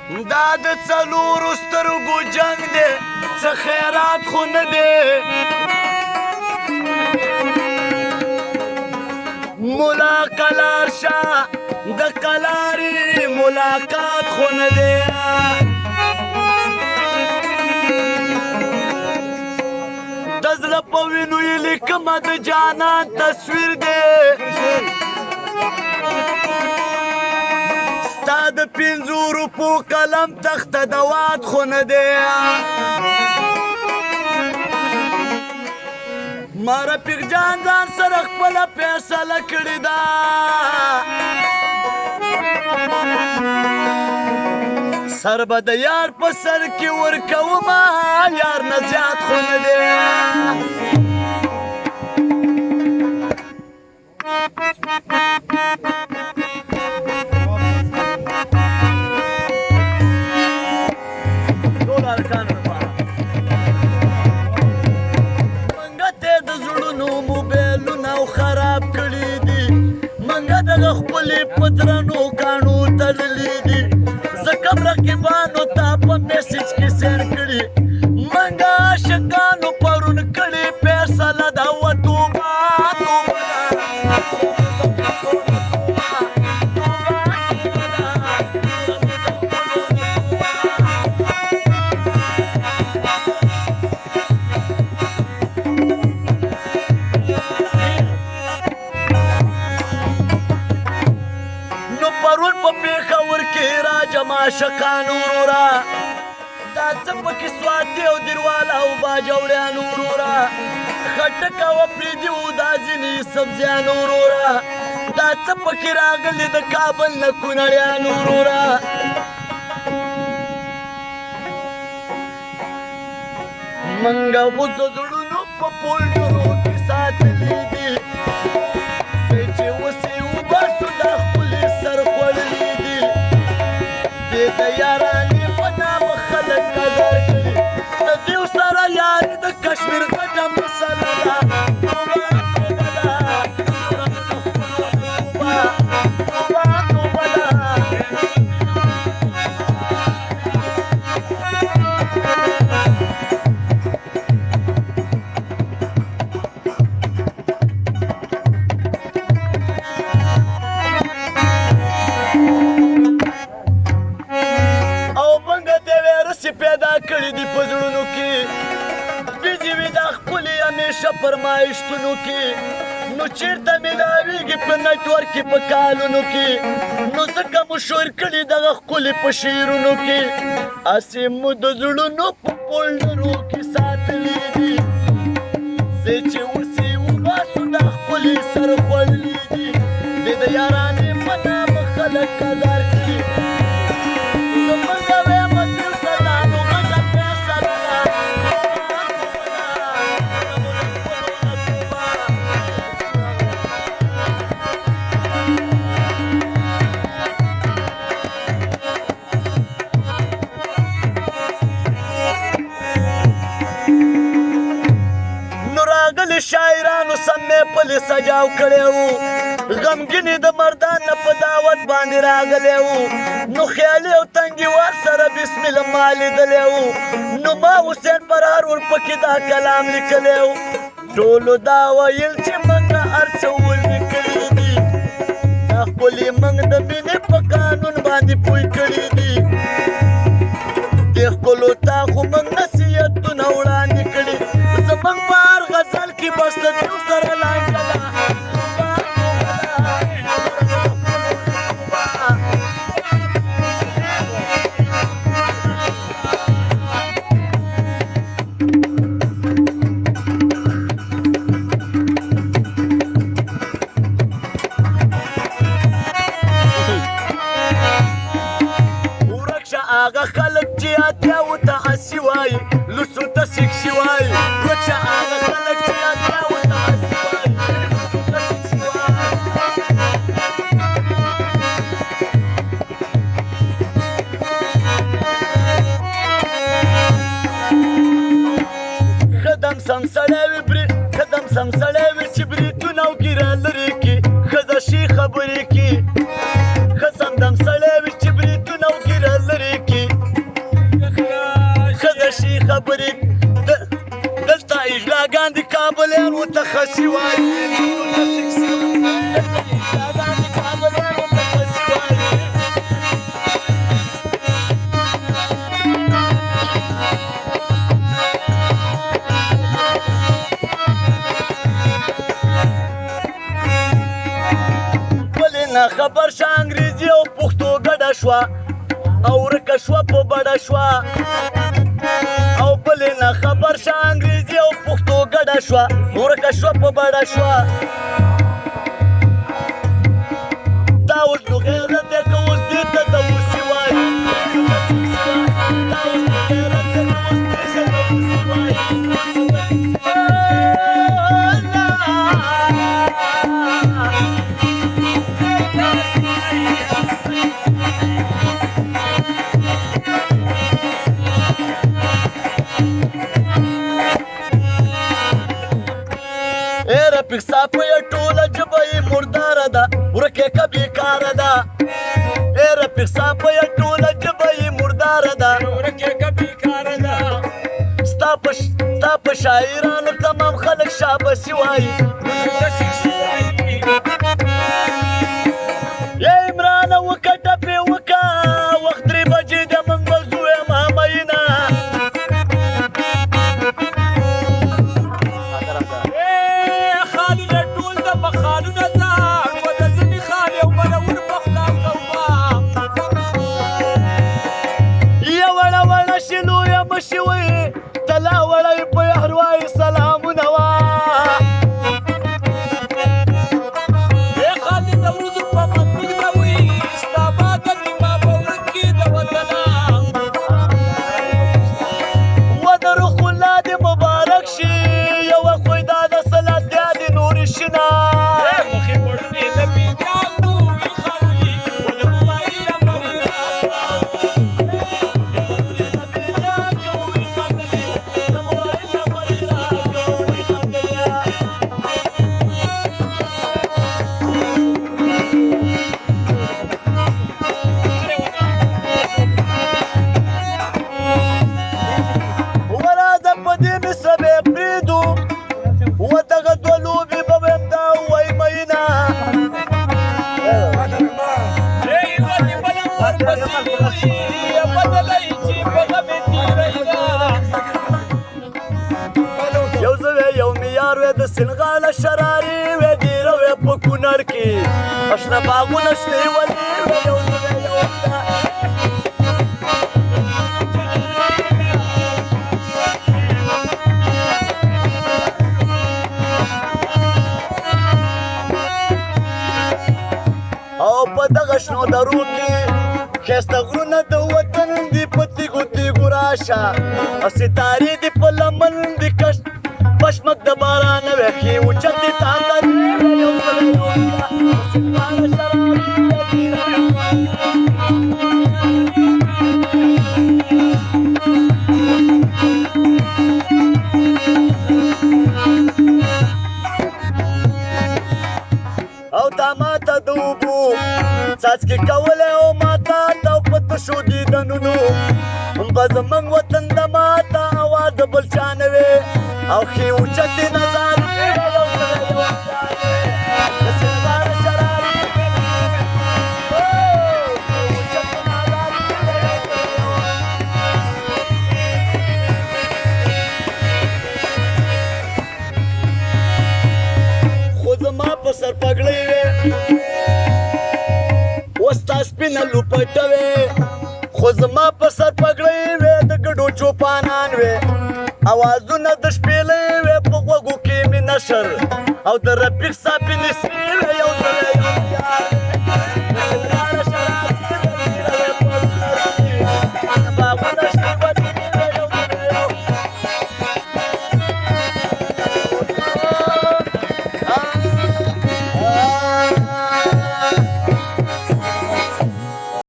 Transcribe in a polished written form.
دا د څلورو سترګو جنګ دی څه خیرات خو نه دی ملا قلار شاه د قلارې ملاقات خو نه دی د زړه په وینو یې لیکمه د جانان تصویر دی ستا د پنځو روپو قلم تخته د واد خو نه دی ما رفیق جان ځان سره خپله فیصله کړې ده سر به د یار په سر کې ورکومه یار نه زیات خو نه دی خپلې پترنو کاڼو تړلي دي ځکه رقیبانو ته په میسج کې سینډ کړي منګه عاشقانو پرون کړې فیصله ده و توبه عاشقانو ورورا دا څه پکې سواد دی او دیرواله او باجوړیانو ورورا خټکه وپرېدي و دا ځینې سبزیانو ورورا دا څه پکې راغلي د کابل نه کونړیانو ورورا منګه و د زړونو په پولډرو کې ساتلي دي چې اوس یې وباسو دا خپلې سر خوړلي دي د یارانې په نامه خلک قدر کوي د دیو سره یاري د کشمیر غټه مسله ده فرمایشتونو کې نو چیرته میلاویږي په نیټورک کې په کالونو کې نو ځکه مو شور کړي دغه ښکلي په شعرونو کې هسې مو د زړونو په پولډرو کې ساتلي دي زه چې اوس یې وباسو دا ښکلي سر خوړلي دي د یارانې په نامه خلک قدر کړي زموږ ویمه دل سردانو غټه فیصله ده شاعرانو سمې پلې سجاو کړی و غمګینې د مردان نه په دعوت باندې راغلی و نو خیالي او تنګیوال سره بسم الله ما لیدلی و نو ما حسین فرار ورپکې دا کلام لیکلی و ټولو دا ویل چې موږ هر څه ولیکلي دي دا ښکلي موږ د مینې په قانون باندې پوه کړي دي دې ښکلو ته خو موږ نصیحتونه وړاندې کړي زموږ په هر غزل کې بس د دیو سره لانجه ده ورک شه هغه خلک چې اتیاو ته اسي وایي لوسو ته سکسي وایي ورک شه هغه خلک چې اتیاو ته اسي وایي لوسو ته سکسي وایي خدم سم سړی وي خدم سم سړی وي چې بریتونه او ګیره لرې کړي ښځه شي خبرې کړي ښه سمدم سړی وي چې بریتونه او ګیره لرې کړي خسي وایي ته سکسي یادانې کابلیانو ته خسي وایي ولې نه خبر شه انګریزي او پښتو ګډه شوه او ورکه شوه په بډه شوه او بلې نه خبر شه انګریزي او پښتو ګډه شوه ورکه شوه په بډه شوه دا اوس نو غیرت دی که اوس دې ته د اوسي وایي دا اوس نو غیرت دی که اوس دې ته د اوسي وایي رفیق صاحب یې ټوله ژبه یې مرداره ده ورکې که بېکاره ده رفیق صاحب یې ټوله ژبه یې مرداره ده ورکې که بېکاره ده ستا په شاعرانو تمام خلک شابسي وایي یا عمرانه وکه ټپې وکه وخت 3 بجې د موږ به ځو یم همینه تلا وړی په یهروای سلامونه وا خالي د وزر په مخکې ته وي ستا باده کې ما په ورځ کې د وطنه وده روح الله دې مبارک شي یوه خوی دا د صلاتیا دې نورې شینه مخې پړونې د بیجانو وي خاوري ولرمایي د سنغاله شراري وې ډېره وې په کونړ کې اشنا باغونه شنې ولې وې یو زوی یو او په دغه شنو درو کې ښایسته غرونه د وطن دي په تیږو تیږو راشه او ستارې دي په لمن دي کش پشمک د باران وخی اوچت دي تاکر یو سره یو سنغاله شراري او تا ماته د اوبو څاڅکي کولی او ماته تا په تشو دیدنونو به زموږ وطن د ماته اواز د بل چا نه وې او ښې اوچتې نظارې یو سره یو د سنغاله شراري خو زما په سر پګړۍ وې اوس تا سپینه لوپټه وې خو زما په سر پګړۍ وې د ګډو چوپانان وې اوازونه د شپېلۍ وې په غوږو کې مې نشر او د رفیق صاحب نسرې وې یو سره یو